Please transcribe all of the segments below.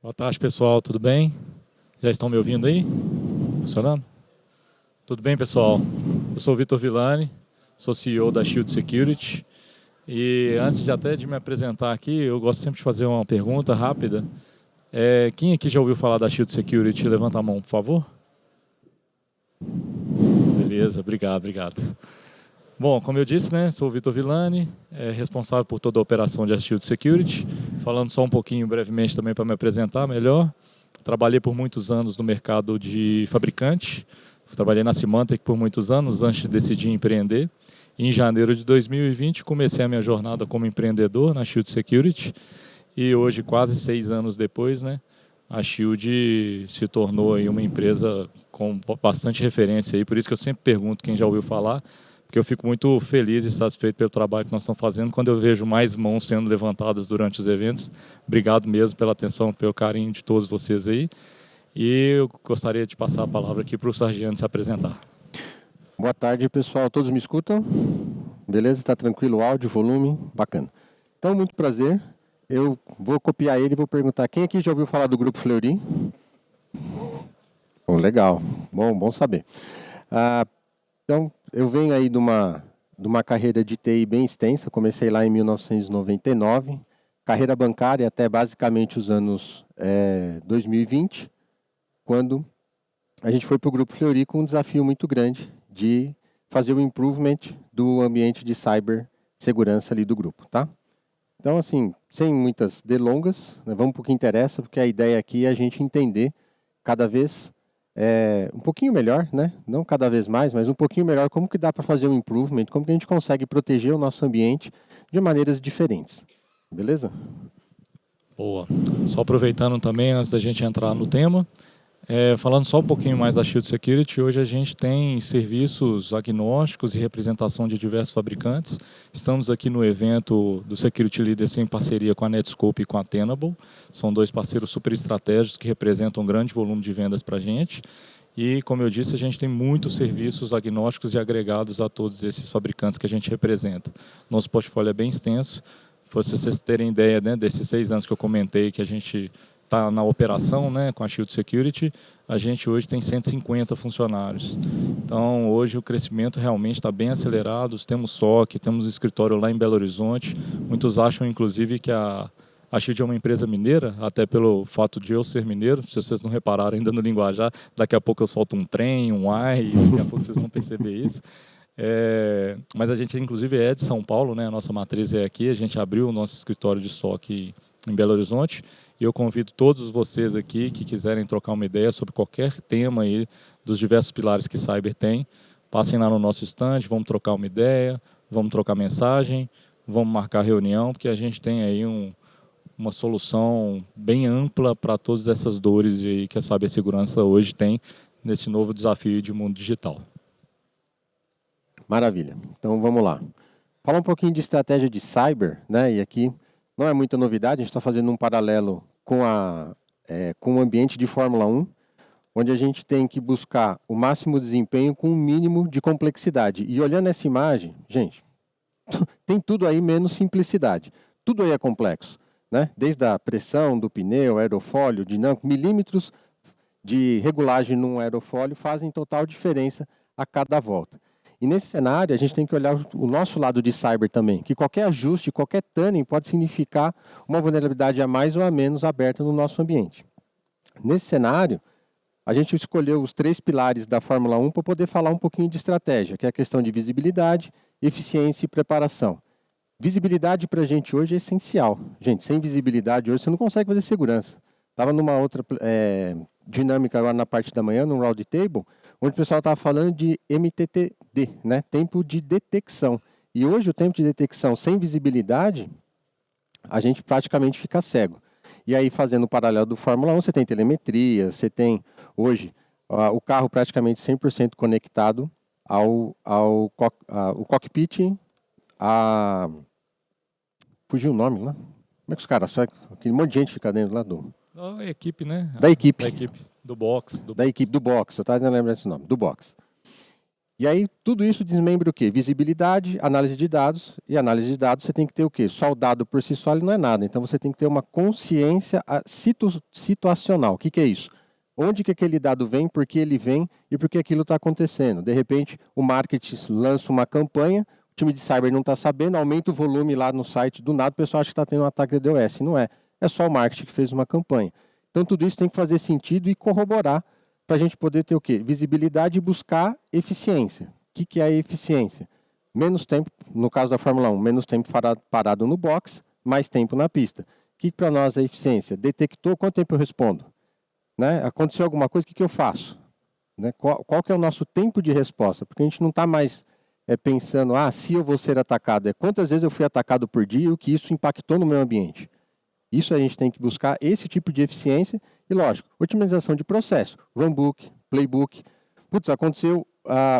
Boa tarde, pessoal. Tudo bem? Já estão me ouvindo aí? Funcionando? Tudo bem, pessoal? Eu sou o Vitor Villani, sou CEO da Shield Security. E antes de me apresentar aqui, eu gosto sempre de fazer uma pergunta rápida. Quem aqui já ouviu falar da Shield Security? Levanta a mão, por favor. Beleza, obrigado. Bom, como eu disse, né, sou o Vitor Villani, responsável por toda a operação de Shield Security. Falando só um pouquinho brevemente também para me apresentar melhor. Trabalhei por muitos anos no mercado de fabricante. Trabalhei na Symantec por muitos anos antes de decidir empreender. E em janeiro de 2020 comecei a minha jornada como empreendedor na Shield Security. E hoje, quase 6 anos depois, né, a Shield se tornou aí uma empresa com bastante referência. Aí, por isso que eu sempre pergunto quem já ouviu falar, porque eu fico muito feliz e satisfeito pelo trabalho que nós estamos fazendo quando eu vejo mais mãos sendo levantadas durante os eventos. Obrigado mesmo pela atenção, pelo carinho de todos vocês aí. E eu gostaria de passar a palavra aqui para o Sargento se apresentar. Boa tarde, pessoal. Todos me escutam? Beleza? Está tranquilo o áudio, volume? Bacana. Então, muito prazer. Eu vou copiar ele e vou perguntar, quem aqui já ouviu falar do Grupo Fleury? Oh, legal. Bom saber. Então, eu venho aí de uma carreira de TI bem extensa. Comecei lá em 1999. Carreira bancária até basicamente os anos 2020, quando a gente foi para o Grupo Fleury com um desafio muito grande de fazer o improvement do ambiente de cibersegurança ali do grupo, tá? Então, assim, sem muitas delongas, né, vamos para o que interessa, porque a ideia aqui é a gente entender cada vez um pouquinho melhor, né? Não cada vez mais, mas um pouquinho melhor como que dá para fazer o improvement, como que a gente consegue proteger o nosso ambiente de maneiras diferentes. Beleza? Boa. Só aproveitando também, antes da gente entrar no tema, falando só um pouquinho mais da Shield Security, hoje a gente tem serviços agnósticos e representação de diversos fabricantes. Estamos aqui no evento do Security Leaders em parceria com a Netscope e com a Tenable. São dois parceiros super estratégicos que representam um grande volume de vendas para a gente. E, como eu disse, a gente tem muitos serviços agnósticos e agregados a todos esses fabricantes que a gente representa. Nosso portfólio é bem extenso. Para vocês terem ideia, né, desses 6 anos que eu comentei que a gente está na operação, né, com a Shield Security, a gente hoje tem 150 funcionários. Então, hoje o crescimento realmente está bem acelerado. Temos SOC, temos um escritório lá em Belo Horizonte. Muitos acham, inclusive, que a Shield é uma empresa mineira, até pelo fato de eu ser mineiro. Se vocês não repararam ainda no linguajar, daqui a pouco eu solto um trem, um ai, e daqui a pouco vocês vão perceber isso. Mas a gente, inclusive, é de São Paulo, né? A nossa matriz é aqui. A gente abriu o nosso escritório de SOC em Belo Horizonte. E eu convido todos vocês aqui que quiserem trocar uma ideia sobre qualquer tema aí dos diversos pilares que Cyber tem. Passem lá no nosso stand, vamos trocar uma ideia, vamos trocar mensagem, vamos marcar reunião, porque a gente tem aí uma solução bem ampla para todas essas dores aí que a cibersegurança hoje tem nesse novo desafio de mundo digital. Maravilha. Então, vamos lá. Falar um pouquinho de estratégia de cyber, né? E aqui não é muita novidade, a gente está fazendo um paralelo com o ambiente de Fórmula 1, onde a gente tem que buscar o máximo desempenho com o mínimo de complexidade. E olhando essa imagem, gente, tem tudo aí menos simplicidade. Tudo aí é complexo, né? Desde a pressão do pneu, aerofólio, dinâmico, milímetros de regulagem num aerofólio fazem total diferença a cada volta. E nesse cenário, a gente tem que olhar o nosso lado de cyber também, que qualquer ajuste, qualquer tuning pode significar uma vulnerabilidade a mais ou a menos aberta no nosso ambiente. Nesse cenário, a gente escolheu os 3 pilares da Fórmula 1 para poder falar um pouquinho de estratégia, que é a questão de visibilidade, eficiência e preparação. Visibilidade para a gente hoje é essencial. Gente, sem visibilidade hoje você não consegue fazer segurança. Estava numa outra dinâmica agora na parte da manhã, no round table, onde o pessoal estava falando de MTTD, né? Tempo de detecção. E hoje o tempo de detecção sem visibilidade, a gente praticamente fica cego. E aí, fazendo o paralelo do Fórmula 1, você tem telemetria, você tem hoje o carro praticamente 100% conectado ao cockpit, fugiu o nome lá. Como é que os caras fazem? Aquele monte de gente fica dentro lá do... A equipe, né? Da equipe. Da equipe do box. Da equipe do box, eu estava tentando lembrar esse nome, do box. E aí, tudo isso desmembra o quê? Visibilidade, análise de dados. E análise de dados você tem que ter o quê? Só o dado por si só ele não é nada. Então, você tem que ter uma consciência situacional. O que, que é isso? Onde que aquele dado vem, por que ele vem e por que aquilo está acontecendo. De repente, o marketing lança uma campanha, o time de cyber não está sabendo, aumenta o volume lá no site, do nada o pessoal acha que está tendo um ataque de DDoS. Não é. É só o marketing que fez uma campanha. Então, tudo isso tem que fazer sentido e corroborar para a gente poder ter o quê? Visibilidade e buscar eficiência. O que é a eficiência? Menos tempo, no caso da Fórmula 1, menos tempo parado no box, mais tempo na pista. O que para nós é eficiência? Detectou, quanto tempo eu respondo? Né? Aconteceu alguma coisa, o que eu faço? Né? Qual que é o nosso tempo de resposta? Porque a gente não está mais pensando, se eu vou ser atacado. É quantas vezes eu fui atacado por dia e o que isso impactou no meu ambiente. Isso a gente tem que buscar, esse tipo de eficiência. E, lógico, otimização de processo. Runbook, playbook. Putz, aconteceu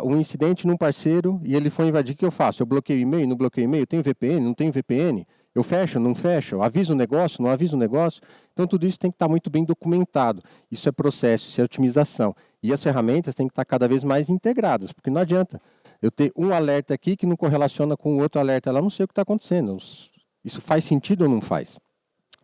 um incidente num parceiro e ele foi invadir. O que eu faço? Eu bloqueio e-mail, não bloqueio e-mail? Tenho VPN, não tenho VPN? Eu fecho, não fecho? Eu aviso o negócio, não aviso o negócio? Então, tudo isso tem que estar muito bem documentado. Isso é processo, isso é otimização. E as ferramentas têm que estar cada vez mais integradas, porque não adianta eu ter um alerta aqui que não correlaciona com o outro alerta lá, não sei o que está acontecendo. Isso faz sentido ou não faz?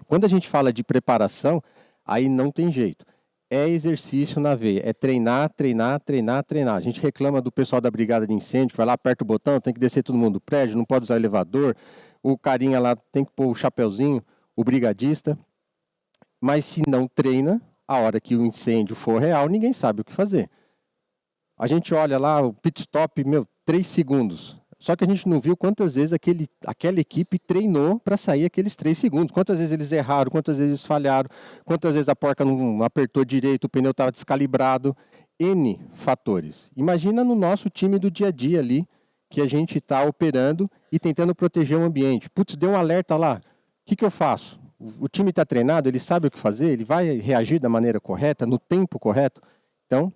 Quando a gente fala de preparação, aí não tem jeito. É exercício na veia, é treinar, treinar, treinar, treinar. A gente reclama do pessoal da brigada de incêndio, que vai lá, aperta o botão, tem que descer todo mundo do prédio, não pode usar elevador, o carinha lá tem que pôr o chapeuzinho, o brigadista. Mas se não treina, a hora que o incêndio for real, ninguém sabe o que fazer. A gente olha lá, o pit stop, 3 segundos. Só que a gente não viu quantas vezes aquela equipe treinou para sair aqueles 3 segundos. Quantas vezes eles erraram, quantas vezes eles falharam, quantas vezes a porca não apertou direito, o pneu estava descalibrado. N fatores. Imagina no nosso time do dia a dia ali, que a gente está operando e tentando proteger o ambiente. Putz, deu um alerta lá. O que eu faço? O time está treinado, ele sabe o que fazer, ele vai reagir da maneira correta, no tempo correto. Então,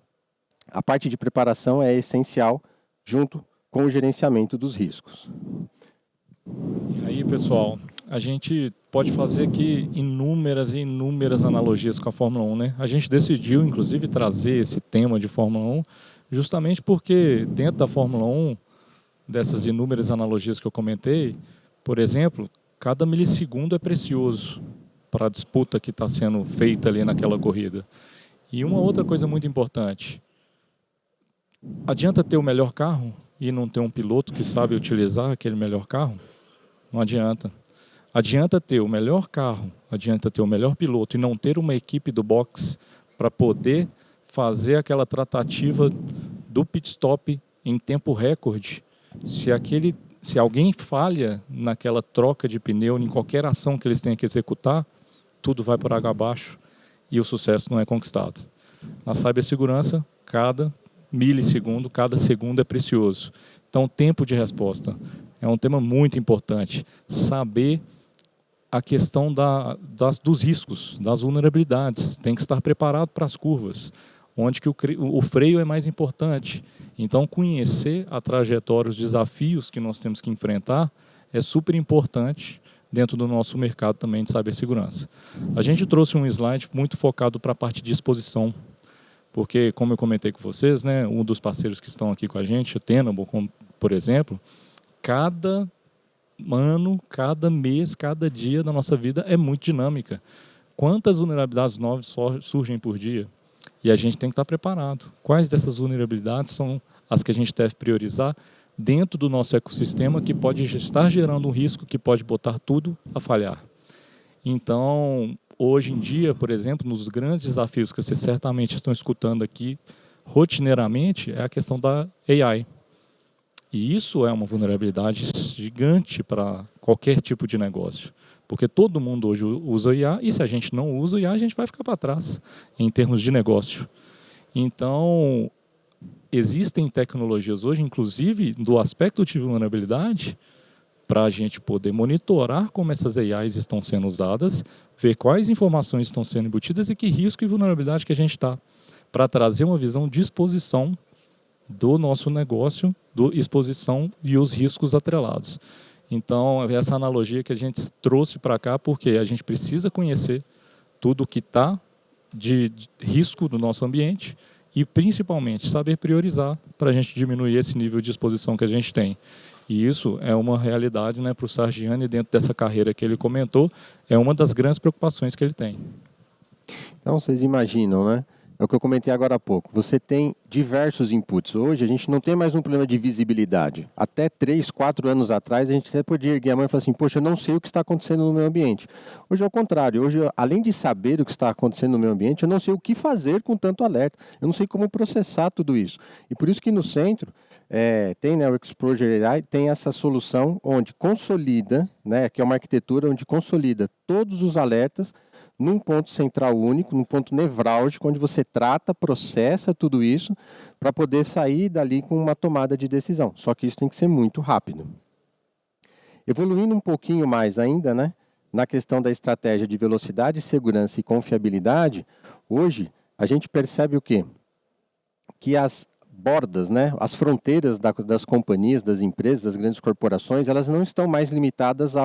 a parte de preparação é essencial junto com o gerenciamento dos riscos. E aí, pessoal, a gente pode fazer aqui inúmeras e inúmeras analogias com a Fórmula 1, né? A gente decidiu, inclusive, trazer esse tema de Fórmula 1 justamente porque dentro da Fórmula 1, dessas inúmeras analogias que eu comentei, por exemplo, cada milissegundo é precioso para a disputa que está sendo feita ali naquela corrida. E uma outra coisa muito importante, adianta ter o melhor carro e não ter um piloto que sabe utilizar aquele melhor carro? Não adianta. Adianta ter o melhor carro, adianta ter o melhor piloto e não ter uma equipe do box para poder fazer aquela tratativa do pit stop em tempo recorde. Se alguém falha naquela troca de pneu, em qualquer ação que eles tenham que executar, tudo vai por água abaixo e o sucesso não é conquistado. Na cibersegurança, cada milissegundo, cada segundo é precioso. Então, tempo de resposta é um tema muito importante. Saber a questão dos riscos, das vulnerabilidades. Tem que estar preparado para as curvas, onde que o freio é mais importante. Então, conhecer a trajetória, os desafios que nós temos que enfrentar é super importante dentro do nosso mercado também de cibersegurança. A gente trouxe um slide muito focado para a parte de exposição, porque, como eu comentei com vocês, né, um dos parceiros que estão aqui com a gente, o Tenable, por exemplo, cada ano, cada mês, cada dia da nossa vida é muito dinâmica. Quantas vulnerabilidades novas surgem por dia? E a gente tem que estar preparado. Quais dessas vulnerabilidades são as que a gente deve priorizar dentro do nosso ecossistema que pode estar gerando um risco que pode botar tudo a falhar? Então, hoje em dia, por exemplo, nos grandes desafios que vocês certamente estão escutando aqui rotineiramente, é a questão da AI. E isso é uma vulnerabilidade gigante para qualquer tipo de negócio. Porque todo mundo hoje usa IA, e se a gente não usa IA, a gente vai ficar para trás em termos de negócio. Então, existem tecnologias hoje, inclusive do aspecto de vulnerabilidade, para a gente poder monitorar como essas AIs estão sendo usadas, ver quais informações estão sendo embutidas e que risco e vulnerabilidade que a gente está, para trazer uma visão de exposição do nosso negócio, exposição e os riscos atrelados. Então, essa analogia que a gente trouxe para cá, porque a gente precisa conhecer tudo o que está de risco do nosso ambiente e, principalmente, saber priorizar para a gente diminuir esse nível de exposição que a gente tem. E isso é uma realidade, né, para o Sargiani, dentro dessa carreira que ele comentou, é uma das grandes preocupações que ele tem. Então, vocês imaginam, né? É o que eu comentei agora há pouco. Você tem diversos inputs. Hoje, a gente não tem mais um problema de visibilidade. Até 3, 4 anos atrás, a gente até podia erguer a mão e falar assim, poxa, eu não sei o que está acontecendo no meu ambiente. Hoje é o contrário. Hoje, além de saber o que está acontecendo no meu ambiente, eu não sei o que fazer com tanto alerta. Eu não sei como processar tudo isso. E por isso que no centro, tem, né, o Exposure AI, tem essa solução onde consolida, né, que é uma arquitetura onde consolida todos os alertas num ponto central único, num ponto nevrálgico, onde você trata, processa tudo isso para poder sair dali com uma tomada de decisão. Só que isso tem que ser muito rápido. Evoluindo um pouquinho mais ainda, né, na questão da estratégia de velocidade, segurança e confiabilidade, hoje a gente percebe o quê? Que as bordas, né, as fronteiras das companhias, das empresas, das grandes corporações, elas não estão mais limitadas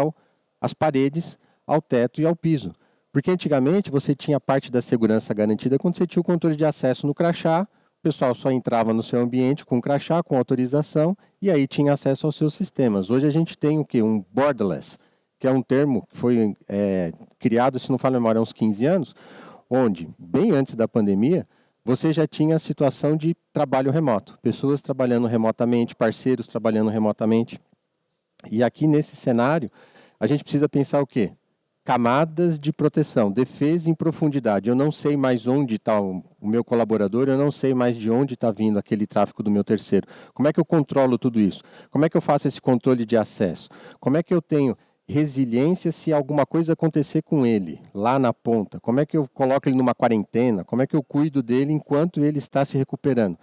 às paredes, ao teto e ao piso. Porque antigamente você tinha parte da segurança garantida quando você tinha o controle de acesso no crachá, o pessoal só entrava no seu ambiente com crachá, com autorização, e aí tinha acesso aos seus sistemas. Hoje a gente tem o quê? Um borderless, que é um termo que foi criado, se não falha a memória, há uns 15 anos, onde, bem antes da pandemia, você já tinha a situação de trabalho remoto. Pessoas trabalhando remotamente, parceiros trabalhando remotamente. E aqui nesse cenário, a gente precisa pensar o quê? Camadas de proteção, defesa em profundidade. Eu não sei mais onde está o meu colaborador, eu não sei mais de onde está vindo aquele tráfego do meu terceiro. Como é que eu controlo tudo isso? Como é que eu faço esse controle de acesso? Como é que eu tenho resiliência se alguma coisa acontecer com ele, lá na ponta? Como é que eu coloco ele numa quarentena? Como é que eu cuido dele enquanto ele está se recuperando?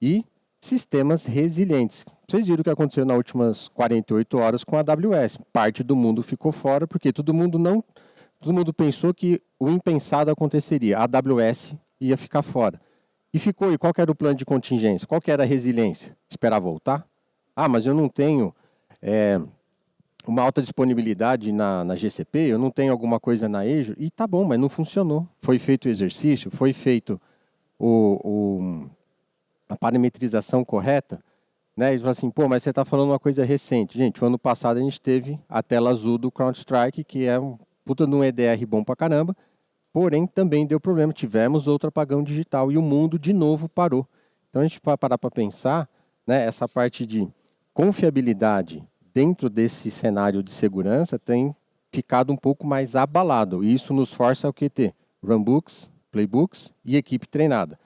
E sistemas resilientes. Vocês viram o que aconteceu nas últimas 48 horas com a AWS. Parte do mundo ficou fora porque todo mundo pensou que o impensado aconteceria. A AWS ia ficar fora. E ficou. E qual que era o plano de contingência? Qual que era a resiliência? Esperar voltar? Ah, mas eu não tenho uma alta disponibilidade na GCP, eu não tenho alguma coisa na Azure. E tá bom, mas não funcionou. Foi feito o exercício, foi feito a parametrização correta, né? Ele fala assim, pô, mas você está falando uma coisa recente. Gente, o ano passado a gente teve a tela azul do CrowdStrike, que é um puta de um EDR bom pra caramba, porém também deu problema. Tivemos outro apagão digital e o mundo de novo parou. Então a gente vai parar para pensar, né, essa parte de confiabilidade dentro desse cenário de segurança tem ficado um pouco mais abalado. E isso nos força ao QT, runbooks, playbooks e equipe treinada.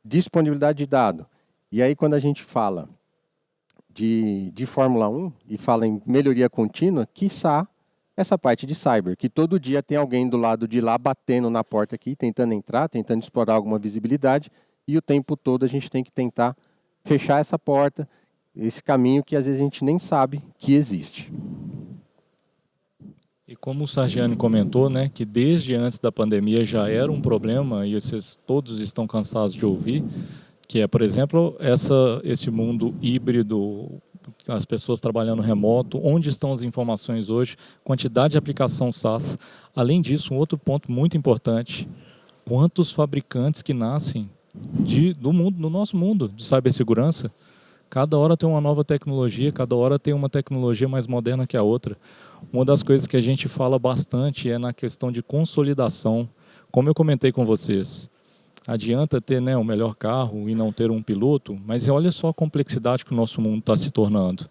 Disponibilidade de dado. E aí, quando a gente fala de Fórmula 1 e fala em melhoria contínua, quiçá essa parte de cyber, que todo dia tem alguém do lado de lá batendo na porta aqui, tentando entrar, tentando explorar alguma visibilidade, e o tempo todo a gente tem que tentar fechar essa porta, esse caminho que às vezes a gente nem sabe que existe. E como o Sargiani comentou, né, que desde antes da pandemia já era um problema, e vocês todos estão cansados de ouvir, que é, por exemplo, esse mundo híbrido, as pessoas trabalhando remoto, onde estão as informações hoje, quantidade de aplicação SaaS. Além disso, um outro ponto muito importante, quantos fabricantes que nascem do nosso mundo de cibersegurança. Cada hora tem uma nova tecnologia, cada hora tem uma tecnologia mais moderna que a outra. Uma das coisas que a gente fala bastante é na questão de consolidação. Como eu comentei com vocês, adianta ter, né, o melhor carro e não ter um piloto, mas olha só a complexidade que o nosso mundo está se tornando.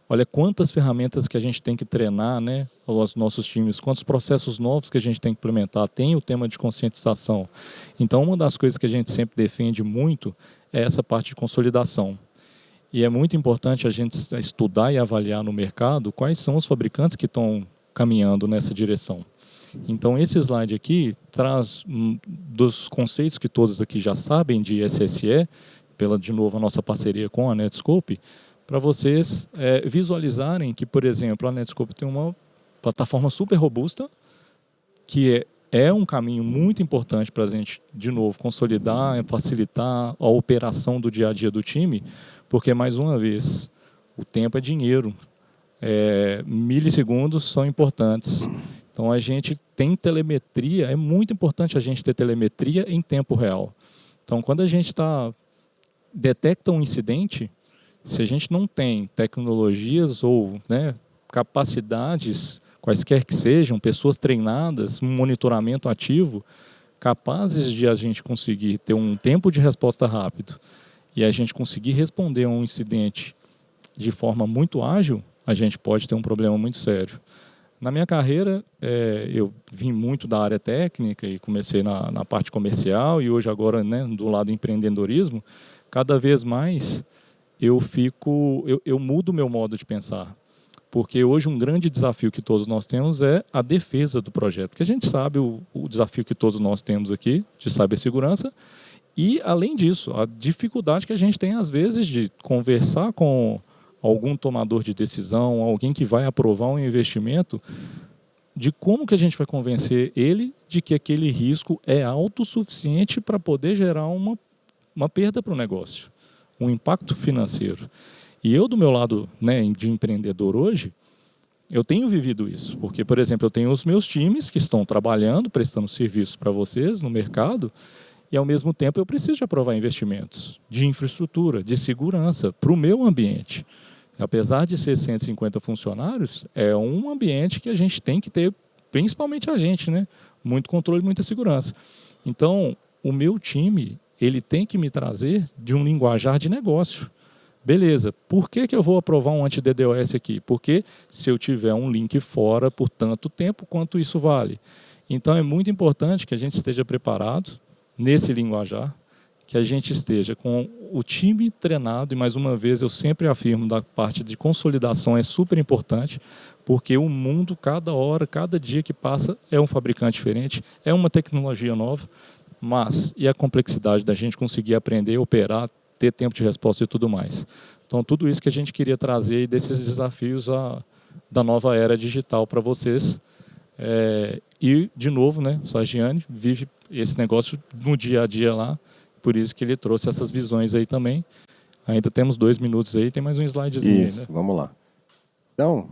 Olha quantas ferramentas que a gente tem que treinar, né, aos nossos times, quantos processos novos que a gente tem que implementar. Tem o tema de conscientização. Então, uma das coisas que a gente sempre defende muito é essa parte de consolidação. E é muito importante a gente estudar e avaliar no mercado quais são os fabricantes que estão caminhando nessa direção. Então, esse slide aqui traz dos conceitos que todos aqui já sabem de SSE, de novo, a nossa parceria com a Netskope, para vocês visualizarem que, por exemplo, a Netskope tem uma plataforma super robusta, que é um caminho muito importante para a gente, de novo, consolidar, facilitar a operação do dia a dia do time, porque, mais uma vez, o tempo é dinheiro. Milissegundos são importantes. Então, a gente tem telemetria, é muito importante a gente ter telemetria em tempo real. Então, quando a gente detecta um incidente, se a gente não tem tecnologias ou, né, capacidades, quaisquer que sejam, pessoas treinadas, um monitoramento ativo, capazes de a gente conseguir ter um tempo de resposta rápido e a gente conseguir responder a um incidente de forma muito ágil, a gente pode ter um problema muito sério. Na minha carreira, eu vim muito da área técnica e comecei na parte comercial e hoje agora, né, do lado do empreendedorismo, cada vez mais eu mudo o meu modo de pensar. Porque hoje um grande desafio que todos nós temos é a defesa do projeto. Porque a gente sabe o desafio que todos nós temos aqui de cibersegurança e, além disso, a dificuldade que a gente tem, às vezes, de conversar com algum tomador de decisão, alguém que vai aprovar um investimento, de como que a gente vai convencer ele de que aquele risco é autossuficiente para poder gerar uma perda para o negócio, um impacto financeiro. E eu, do meu lado, né, de empreendedor hoje, eu tenho vivido isso. Porque, por exemplo, eu tenho os meus times que estão trabalhando, prestando serviços para vocês no mercado, e, ao mesmo tempo, eu preciso de aprovar investimentos de infraestrutura, de segurança para o meu ambiente. Apesar de ser 150 funcionários, é um ambiente que a gente tem que ter, principalmente a gente, né, muito controle e muita segurança. Então, o meu time, ele tem que me trazer de um linguajar de negócio. Beleza, por que eu vou aprovar um anti-DDoS aqui? Porque se eu tiver um link fora por tanto tempo, quanto isso vale? Então é muito importante que a gente esteja preparado nesse linguajar, que a gente esteja com o time treinado, e mais uma vez eu sempre afirmo da parte de consolidação é super importante, porque o mundo, cada hora, cada dia que passa, é um fabricante diferente, é uma tecnologia nova, mas e a complexidade da gente conseguir aprender, operar, ter tempo de resposta e tudo mais. Então, tudo isso que a gente queria trazer desses desafios da nova era digital para vocês. E, de novo, né, o Sargiani vive esse negócio no dia a dia lá, por isso que ele trouxe essas visões aí também. Ainda temos 2 minutos aí, tem mais um slidezinho Isso, aí, né? vamos lá. Então,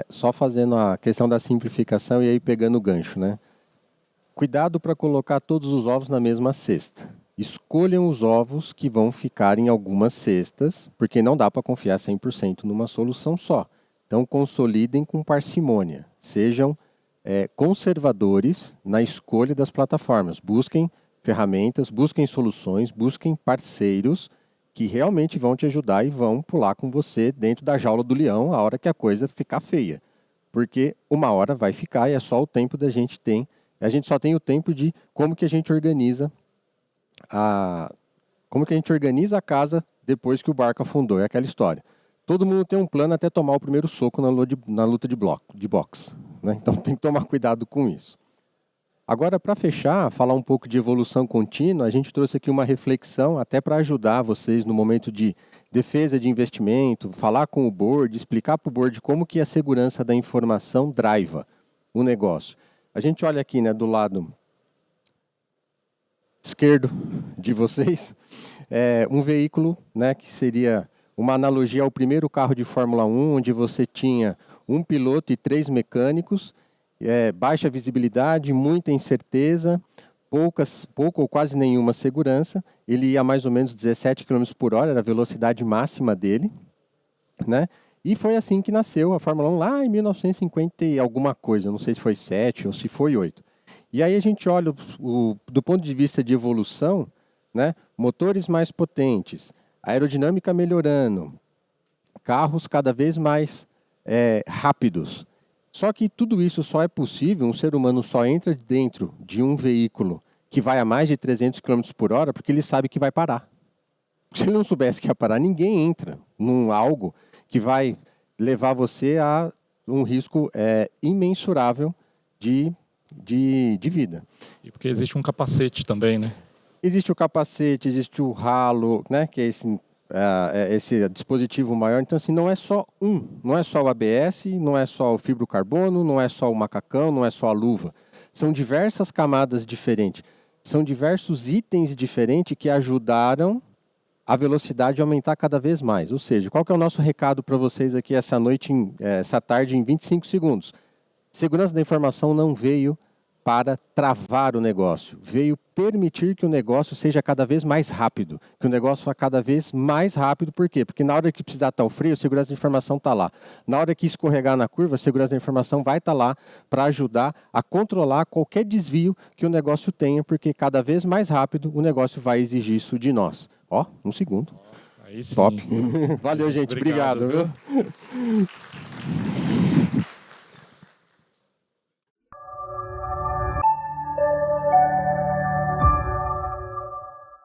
só fazendo a questão da simplificação e aí pegando o gancho, né? Cuidado para colocar todos os ovos na mesma cesta. Escolham os ovos que vão ficar em algumas cestas, porque não dá para confiar 100% numa solução só. Então, consolidem com parcimônia. Sejam conservadores na escolha das plataformas. Busquem ferramentas, busquem soluções, busquem parceiros que realmente vão te ajudar e vão pular com você dentro da jaula do leão a hora que a coisa ficar feia. Porque uma hora vai ficar e é só o tempo da gente tem. A gente só tem o tempo de como que a gente organiza a casa depois que o barco afundou. É aquela história. Todo mundo tem um plano até tomar o primeiro soco na luta de boxe, né? Então tem que tomar cuidado com isso. Agora, para fechar, falar um pouco de evolução contínua, a gente trouxe aqui uma reflexão até para ajudar vocês no momento de defesa de investimento, falar com o board, explicar para o board como que a segurança da informação driva o negócio. A gente olha aqui, né, do lado esquerdo de vocês, um veículo, né, que seria uma analogia ao primeiro carro de Fórmula 1, onde você tinha um piloto e 3 mecânicos, baixa visibilidade, muita incerteza, pouca ou quase nenhuma segurança. Ele ia a mais ou menos 17 km por hora, era a velocidade máxima dele, né? E foi assim que nasceu a Fórmula 1 lá em 1950 e alguma coisa, não sei se foi 7 ou se foi 8. E aí a gente olha do ponto de vista de evolução, né? Motores mais potentes, aerodinâmica melhorando, carros cada vez mais rápidos. Só que tudo isso só é possível, um ser humano só entra dentro de um veículo que vai a mais de 300 km por hora porque ele sabe que vai parar. Se ele não soubesse que ia parar, ninguém entra num algo que vai levar você a um risco imensurável de vida. E porque existe um capacete também, né? Existe o capacete, existe o halo, né, que é esse dispositivo maior. Então, assim, não é só não é só o ABS, não é só o fibrocarbono, não é só o macacão, não é só a luva. São diversas camadas diferentes. São diversos itens diferentes que ajudaram a velocidade a aumentar cada vez mais. Ou seja, qual que é o nosso recado para vocês aqui essa tarde, em 25 segundos? Segurança da informação não veio para travar o negócio, veio permitir que o negócio seja cada vez mais rápido, que o negócio vá cada vez mais rápido, por quê? Porque na hora que precisar estar o freio, a segurança da informação está lá. Na hora que escorregar na curva, a segurança da informação vai estar lá para ajudar a controlar qualquer desvio que o negócio tenha, porque cada vez mais rápido o negócio vai exigir isso de nós. Ó, um segundo. Aí sim. Top. Valeu, gente. Obrigado, Obrigado, viu?